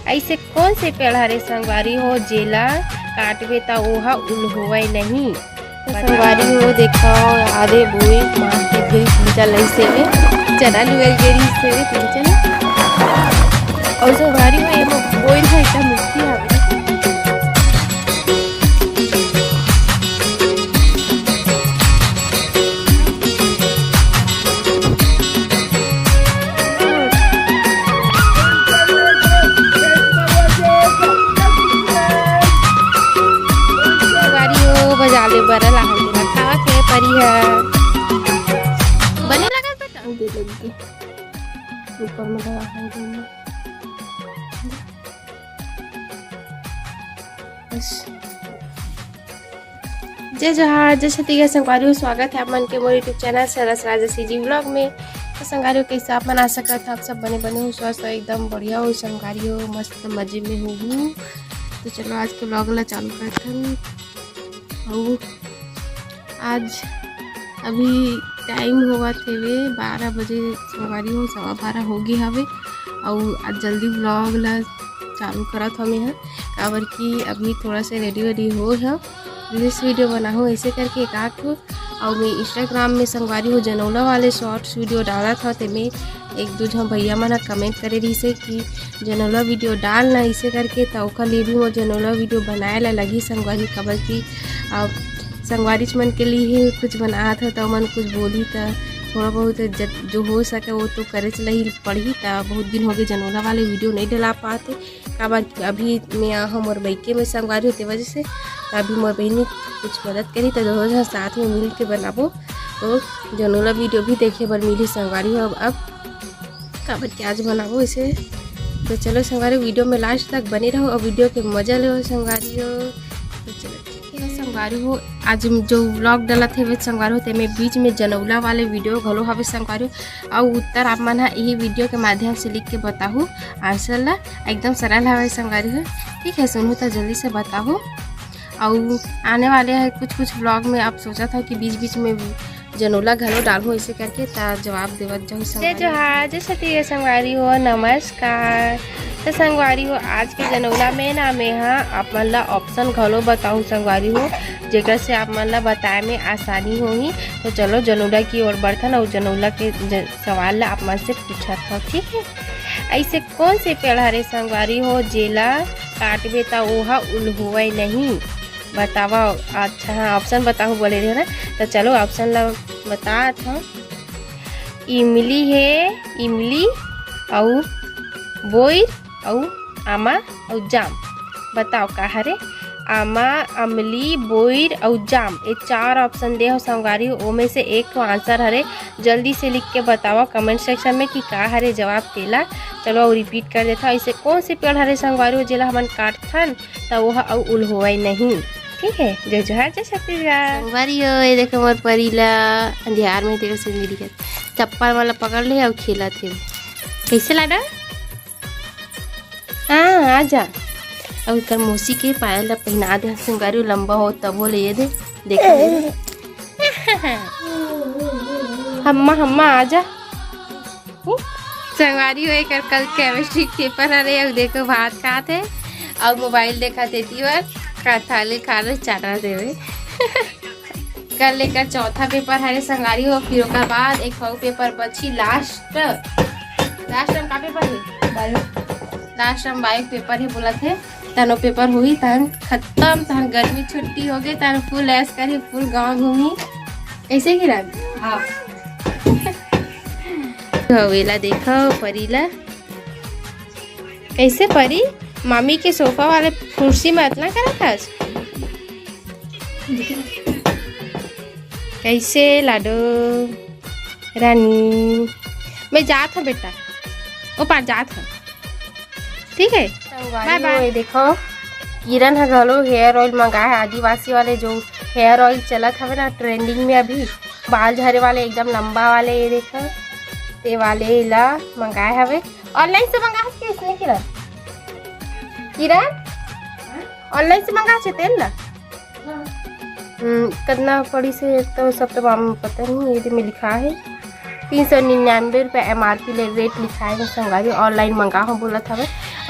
ऐसे कौन से पेड़ हरे संगवारी हो जेला काटबे त ओहा उल होवे नहीं। संगवारी हो देखो आधे बोई मार के फिर चल ऐसे में चना लुएल गेरी से चल और संगवारी हो एमो बोई है एकदम मिट्टी हवे। बजाले बरल आहल खावा के परी है बने लगा बेटा दे लगी ऊपर में दवा है बस जय जोहार जय छत्तीसगढ़ संगवारी स्वागत है आप मन के मोर यूट्यूब चैनल सरस राजसी जी व्लॉग में। तो संगवारी कैसे आप बना सकते थे आप सब बने हो स्वस्थ एकदम बढ़िया हो संगवारी हो मस्त मजे में हो। तो चलो आज के व्लॉग ला चालू करते हैं। और आज अभी टाइम हुआ थे वे 12 बजे संगवारी हो 12:15 होगी हवे और आज जल्दी व्लॉग ला चालू करत हमें है काबर कि अभी थोड़ा से रेडी हो है रील्स वीडियो बना हो ऐसे करके एक आठ हो। और मैं इंस्टाग्राम में संगवारी हो जनौला वाले शॉर्ट्स वीडियो डाला था तो मैं एक दो झन भैया मन कमेंट करे रही से कि जनौला वीडियो डालना इसे करके तो ओकर लिए भी वो जनौला वीडियो बनाए ला लगी संगवारी खबर की अब संगवारी मन के लिए ही कुछ बनाया था तो मन कुछ बोली तो थोड़ा बहुत जो हो सके वो तो करे चला पड़ी था। बहुत दिन हो गए जनौला वाले वीडियो नहीं डला पाते काबर अभी मैं हम और बैके में संगवारी होते वजह से तो अभी मोर बहनी कुछ मदद करी तो दोनों साथ में मिल के बनाबो तो जनौला वीडियो भी देखे बर मिली संगवारी हो। अब काबर के आज बनाबो इसे तो चलो संगवारी वीडियो में लास्ट तक बने रहो और वीडियो के मजा लो संगवारी हो। तो चलो संगवारी हो आज जो व्लॉग डाला थे वे संगवारी होते में बीच में जनौला वाले वीडियो घलो हवे संगवारी और उत्तर आप मन यही वीडियो के माध्यम से लिख के बताहूँ आंसर ला एकदम सरल हवे संगवारी हो। ठीक है सुनू तो जल्दी से बताहूँ और आने वाले हैं कुछ व्लॉग में आप सोचा था कि बीच बीच में जनौला घलो डालू ऐसे करके जवाब देवत जाऊँ। जय जोहार जय छत्तीसगढ़ संगवारी हो नमस्कार। तो संगवारी हो आज के जनौला में ना मैं आप मन ला ऑप्शन घलो बताऊँ संगवारी हो जेकर से आप मन ला बताए में आसानी होगी। तो चलो जनौला की ओर बढ़थन और जनौला के सवाल ला आप मन से पूछा था। ठीक है ऐसे कौन से पेड़ हरे संगवारी हो जेला काटबे त ओहा उल होवे नहीं बतावा। अच्छा हाँ ऑप्शन बताऊँ बोले रहे ना तो चलो ऑप्शन ला बता था। इमली है इमली और बोई और आमा और जाम बताओ का हरे आमा अमली बोईर और जाम ये 4 ऑप्शन दे हो संगवारी हो में से एक आंसर हरे जल्दी से लिख के बताओ कमेंट सेक्शन में कि का हरे जवाब तेला। चलो और रिपीट कर देता ऐसे कौन से पेड़ हरे संगवारी हो जेला हमन काटथन तो वह और उल होवे नहीं। ठीक है जय जोहार जय छत्तीसगढ़ संगवारी हो ये देखो मोर परी ला अंधियार में देखो से मिली चप्पल वाला पकड़ ले और खेला थे कैसे लाडा हाँ आजा और कर मौसी के पायल ला पहना दे संगवारी लंबा हो तब हो ले दे देखो हम्मा हम्मा आजा संगवारी हो एक कल केमिस्ट्री पेपर हरे और देखो भात खाते और मोबाइल देखा देती और थाली खा रहे चाटा देवे कल लेकर चौथा पेपर हरे संगवारी हो फिर ओकर बाद एक पेपर बची लास्ट हम का पेपर है लास्ट हम बायो पेपर ही बोला थे तनो पेपर हुई तहन खत्म तहन गर्मी छुट्टी हो गई तहन फुल ऐश करी फुल गाँव घूमी ऐसे ही रह हाँ हवेला देखो परी ला कैसे परी मामी के सोफा वाले कुर्सी में इतना करा था कैसे लाडो रानी मैं जात हूँ बेटा वो पार जात हूँ। ठीक है बाय बाय। देखो किरण है घलो हेयर ऑयल मंगाया है आदिवासी वाले जो हेयर ऑयल चलत हवे ना ट्रेंडिंग में अभी बाल झरे वाले एकदम लंबा वाले ये देखो ते वाले ला मंगाए हवे ऑनलाइन से मंगा के इसने किरण ऑनलाइन से मंगा छे तेल ला कितना पड़ी से तो सब तो पता नहीं ये में लिखा है 399 रुपये MRP रेट लिखा है संगवारी ऑनलाइन मंगा हो बोला था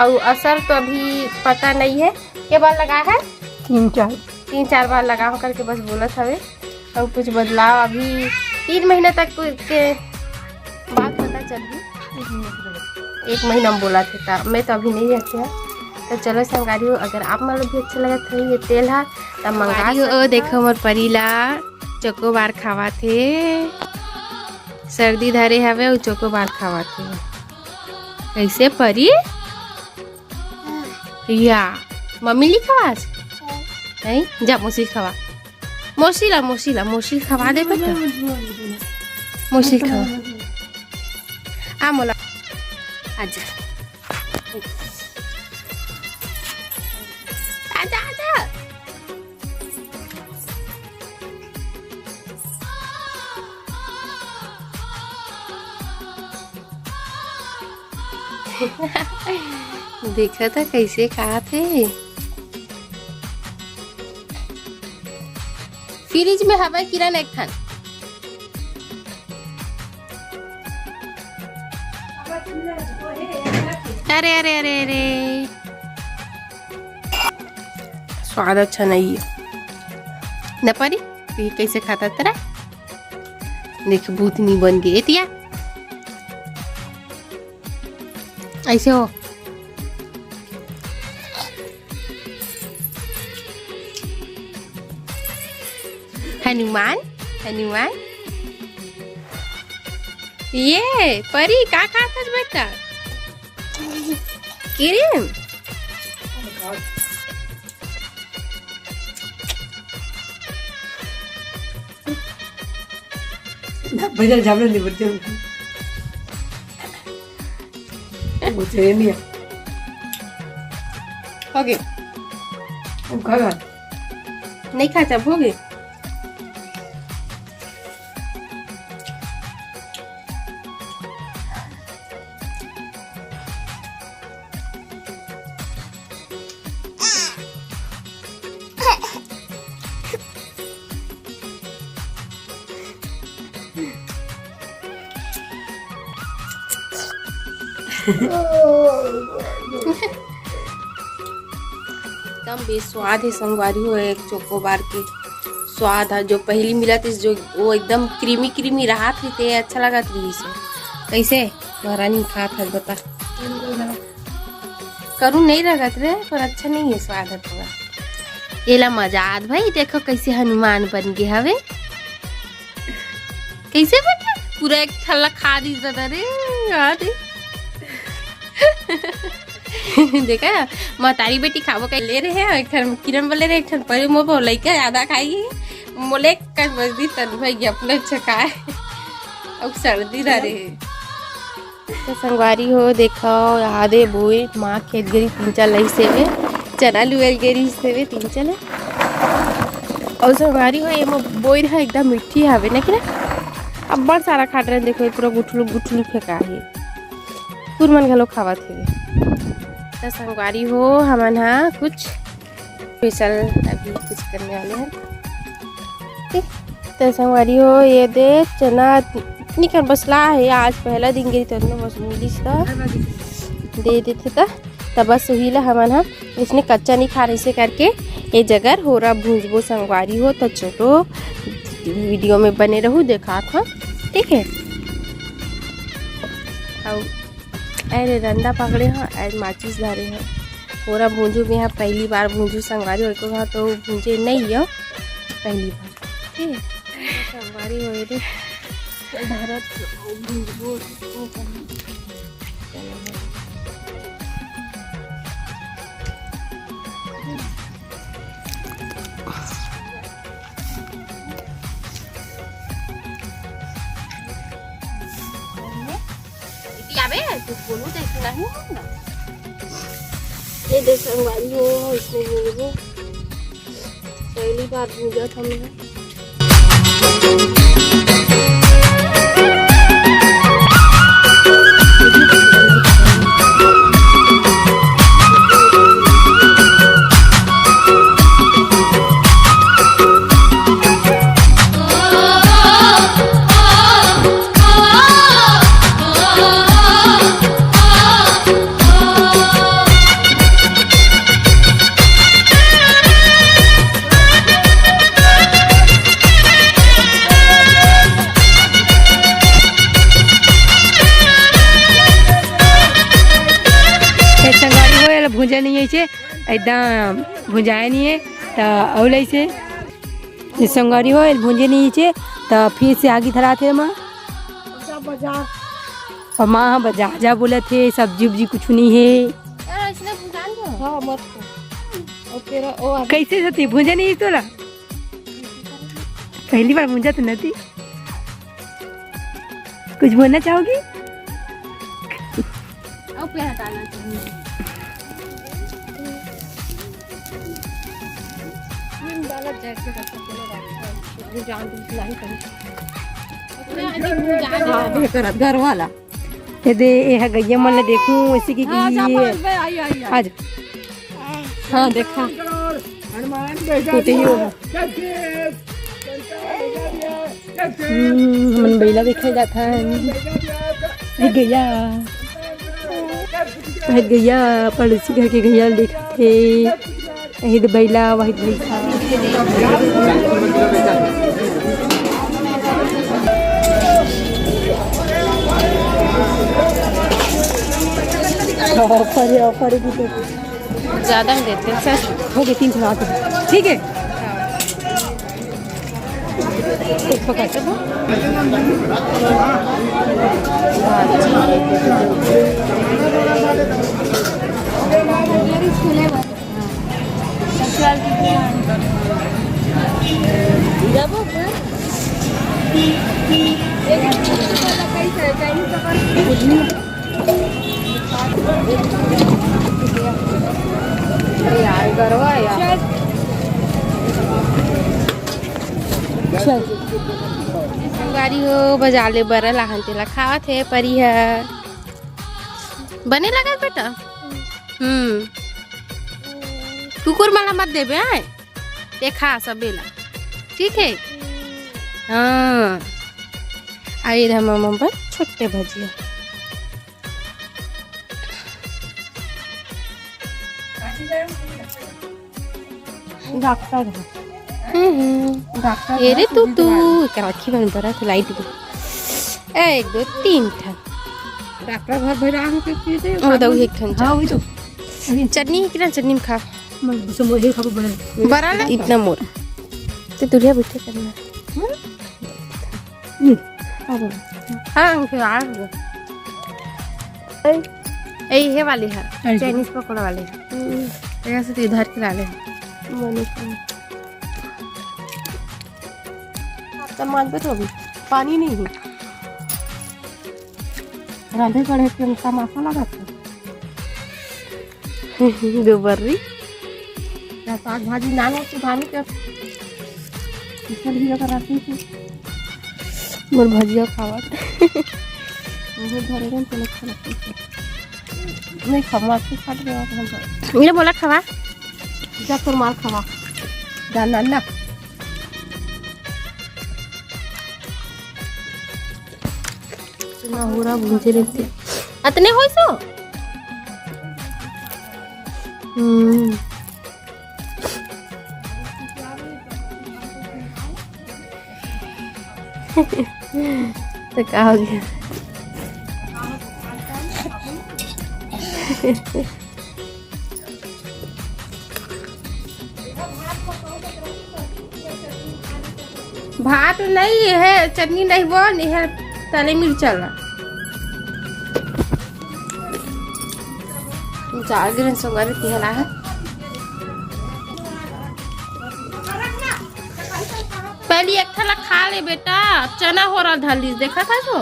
और असर तो अभी पता नहीं है। क्या बार लगा है? 3-4 बार लगा करके बस बोला था वे। और कुछ बदलाव अभी 3 महीने तक के बाद पता चल गई। 1 महीना में बोला था मैं तो अभी नहीं रहती है। तो चलो संगारी हो, अगर आप मतलब भी अच्छा लगा था ये तेल है तब मंगा हो। देखो मोर परीला चोकोबार खावा थे, सर्दी धरे हवे और चोकोबार खावा थे। कैसे परी या मम्मी ली खवास नहीं जा मोसी खवा, मोसी खवा दे बेटा, मोसी खवा आ मोला आजा आजा आजा। देखा था कैसे कहा थे। फ्रिज में हवा किरण एक थान अरे अरे अरे अरे स्वाद अच्छा नहीं है न परी। ये कैसे खाता तेरा? देख भूतनी बन गई तिया ऐसे हो। हनुमान हनुमान ये परी का खाता बेटा? किरण भैया जामने नहीं बच्चे वो चले नहीं हो गए खागा नहीं खाता हो गए। एकदम बेस्वाद है संगवारी हो। एक चोकोबार के स्वाद है जो पहली मिला थी जो वो एकदम क्रीमी क्रीमी रहा थी ते अच्छा लगा थी से। कैसे महारानी खा था बता करूँ नहीं लगा थे पर अच्छा नहीं है स्वाद है थोड़ा। ये ला मजाद भाई देखो कैसे हनुमान बन गए हवे। कैसे बेटा पूरा एक थल्ला खा दी रे यार। देखा महतारी बेटी खावो का ले रहे हैं। एक ठन किरण बोले रहे एक ठन पहले मो बोले क्या ज्यादा खाई मोले का मजदी तन भाई अपने छकाए अब सर्दी रहे। तो संगवारी हो देखो आधे बोए माँ खेत गरी 3-4 लई से वे चना लुएल गरी से वे 3-4 और संगवारी हो ये बोई है एकदम मिठी हवे ना कि अब बड़ सारा खाट रहे देखो पूरा गुठलू फेंका है कुरमन घलो खावा थे। तो संगवारी हो हमन हाँ कुछ स्पेशल अभी कुछ करने वाले हैं। ठीक तो संगवारी हो ये दे चना निकल बसला है आज पहला दिन गई तो बस मूलीस दे देते तब बस वही ला हमन हाँ इसने कच्चा नहीं खा रहे से करके ये जगह हो रहा भूंजबो संगवारी हो। तो चलो वीडियो में बने रहूँ देखा था ठीक है। और अरे रंदा पकड़े हाँ आज माचिस धारे हैं पूरा भूंजू में यहाँ पहली बार भूंजू संगवारी हो तो तो भूंजे नहीं है पहली बार ठीक है। संगवारी हो रे भारत भूंजबो तो बोलूँ तो नहीं होगा ये देख संगवारी हो इसमें भूंजबो पहली बार भूंजा था मैंने। भुंजा नहीं है एकदम भुंजाए नहीं है तो और ऐसे संगवारी हो भुंजे नहीं है तो फिर से आगे धरा थे माँ और माँ बाजार जा बोले थे सब्जी उब्जी कुछ नहीं है हाँ मत और तेरा ओ कैसे थी भुंजा नहीं तोरा पहली बार भुंजा तो नहीं थी कुछ बोलना चाहोगी अब पे हटाना चाहिए मैं डाला जैसे का चलो जान दूँ नहीं करूँ घर वाला ये दे ये है गैया मन ले देखूं ऐसे की आज हाँ देखा कुछ ही होगा मन बैला देखा जाता है गैया पड़ोसी घर के गैया देखा थे यही तो बैला वही देखा ऑफर भी तो ज़्यादा में देते हैं सर हो गए 300 आते ठीक है एक पकड़ चलो यार गरवा यार गाड़ी हो बजा ले बरल हंतेला खावा थे परी है बने लगा बेटा कुकुर माला मत देबे हैं देखा सब बेला ठीक है हाँ आई रहा मामा पर छोटे भजिया डॉक्टर डॉक्टर अरे तू राखी बन बरा थे लाइट भी 1 2 3 ठन डॉक्टर घर भरा के पीते ओ दो एक ठन हां वही तो चटनी कितना चटनी में खा मैं समोसे खाबो बड़ा ना इतना मोर ते दुरिया बैठे करना हाँ फिर आ गया ए ये वाली है चाइनीज पकौड़ा वाली है से इधर के डाले सामान पे तो पानी नहीं है रांधे पड़े के तमाशा लगा था गोबरी या साग भाजी नान के भानी के किचन भी लगा रहती थी मोर भजिया खावा मुझे धरे रन तो अच्छा लगती थी नहीं खवा के काट गया हम मेरे बोला खावा जा तो मार खवा दाना ना ना हो रहा भूंजे रहते अतने होई सो तो क्या हो गया भात नहीं है चटनी नहीं वो नहीं है तले मिर्चा ला चार गिरन सोंगारे तिहला है पहले एक थला खा ले बेटा चना हो रहा धली देखा था तो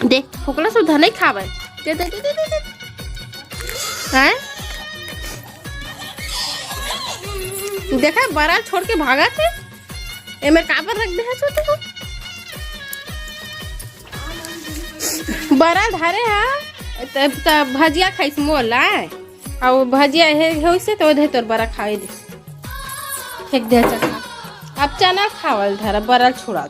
देख फोकला सुधा नहीं खावे दे दे दे दे दे हैं देखा बड़ा छोड़ के भागा थे एमे काबर रख दे छोटे को बड़ा धारे है तब भजिया खाइस मोला और भजिया है होइसे तो दे तोर बड़ा खाए दे फेंक दे चना अब चना खावल धारा बड़ा छोड़ा